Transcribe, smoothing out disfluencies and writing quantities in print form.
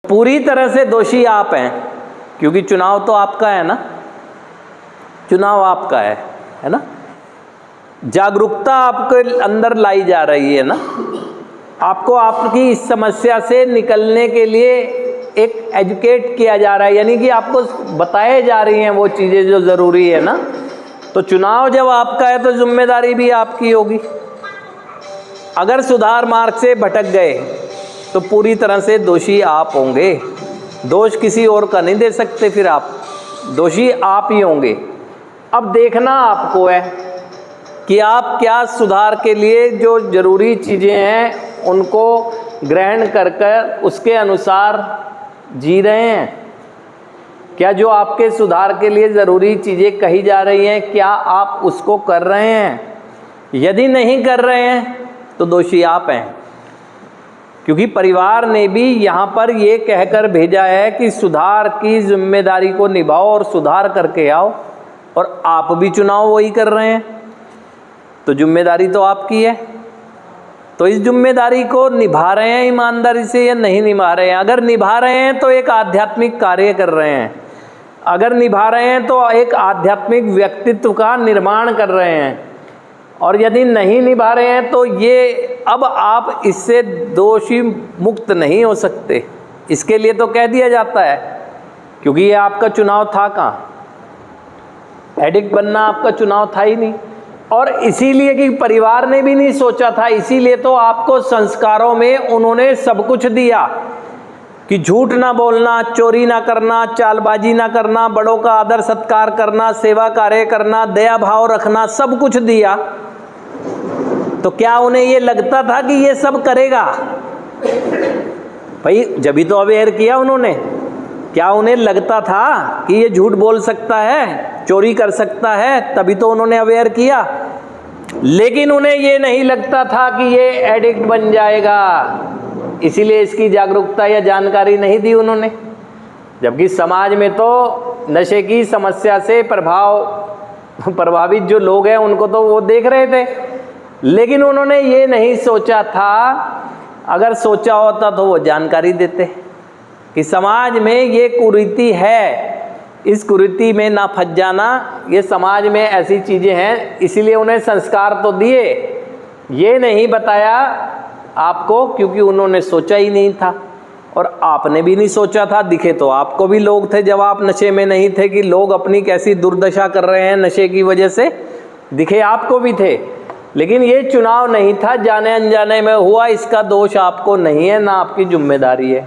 पूरी तरह से दोषी आप हैं, क्योंकि चुनाव तो आपका है ना, चुनाव आपका है ना। जागरूकता आपके अंदर लाई जा रही है ना, आपको आपकी इस समस्या से निकलने के लिए एक एजुकेट किया जा रहा है, यानी कि आपको बताए जा रही हैं वो चीज़ें जो ज़रूरी है ना। तो चुनाव जब आपका है तो जिम्मेदारी भी आपकी होगी। अगर सुधार मार्ग से भटक गए तो पूरी तरह से दोषी आप होंगे, दोष किसी और का नहीं दे सकते, फिर आप दोषी आप ही होंगे। अब देखना आपको है कि आप क्या सुधार के लिए जो ज़रूरी चीज़ें हैं उनको ग्रहण कर कर उसके अनुसार जी रहे हैं। क्या जो आपके सुधार के लिए ज़रूरी चीज़ें कही जा रही हैं, क्या आप उसको कर रहे हैं? यदि नहीं कर रहे हैं तो दोषी आप हैं, क्योंकि परिवार ने भी यहाँ पर ये कहकर भेजा है कि सुधार की जिम्मेदारी को निभाओ और सुधार करके आओ, और आप भी चुनाव वही कर रहे हैं, तो जिम्मेदारी तो आपकी है। तो इस जिम्मेदारी को निभा रहे हैं ईमानदारी से या नहीं निभा रहे हैं? अगर निभा रहे हैं तो एक आध्यात्मिक कार्य कर रहे हैं, अगर निभा रहे हैं तो एक आध्यात्मिक व्यक्तित्व का निर्माण कर रहे हैं, और यदि नहीं निभा रहे हैं तो ये अब आप इससे दोषी मुक्त नहीं हो सकते। इसके लिए तो कह दिया जाता है, क्योंकि ये आपका चुनाव था कहाँ, एडिक्ट बनना आपका चुनाव था ही नहीं। और इसीलिए कि परिवार ने भी नहीं सोचा था, इसीलिए तो आपको संस्कारों में उन्होंने सब कुछ दिया कि झूठ ना बोलना, चोरी ना करना, चालबाजी ना करना, बड़ों का आदर सत्कार करना, सेवा कार्य करना, दया भाव रखना, सब कुछ दिया। तो क्या उन्हें ये लगता था कि ये सब करेगा? भाई जब ही तो अवेयर किया उन्होंने। क्या उन्हें लगता था कि ये झूठ बोल सकता है, चोरी कर सकता है? तभी तो उन्होंने अवेयर किया। लेकिन उन्हें ये नहीं लगता था कि ये एडिक्ट बन जाएगा, इसीलिए इसकी जागरूकता या जानकारी नहीं दी उन्होंने। जबकि समाज में तो नशे की समस्या से प्रभावित जो लोग हैं उनको तो वो देख रहे थे, लेकिन उन्होंने ये नहीं सोचा था। अगर सोचा होता तो वो जानकारी देते कि समाज में ये कुरीति है, इस कुरीति में ना फंस जाना, ये समाज में ऐसी चीज़ें हैं। इसीलिए उन्हें संस्कार तो दिए, ये नहीं बताया आपको, क्योंकि उन्होंने सोचा ही नहीं था और आपने भी नहीं सोचा था। दिखे तो आपको भी लोग थे जब आप नशे में नहीं थे कि लोग अपनी कैसी दुर्दशा कर रहे हैं नशे की वजह से, दिखे आपको भी थे। लेकिन ये चुनाव नहीं था, जाने अनजाने में हुआ, इसका दोष आपको नहीं है, ना आपकी जिम्मेदारी है।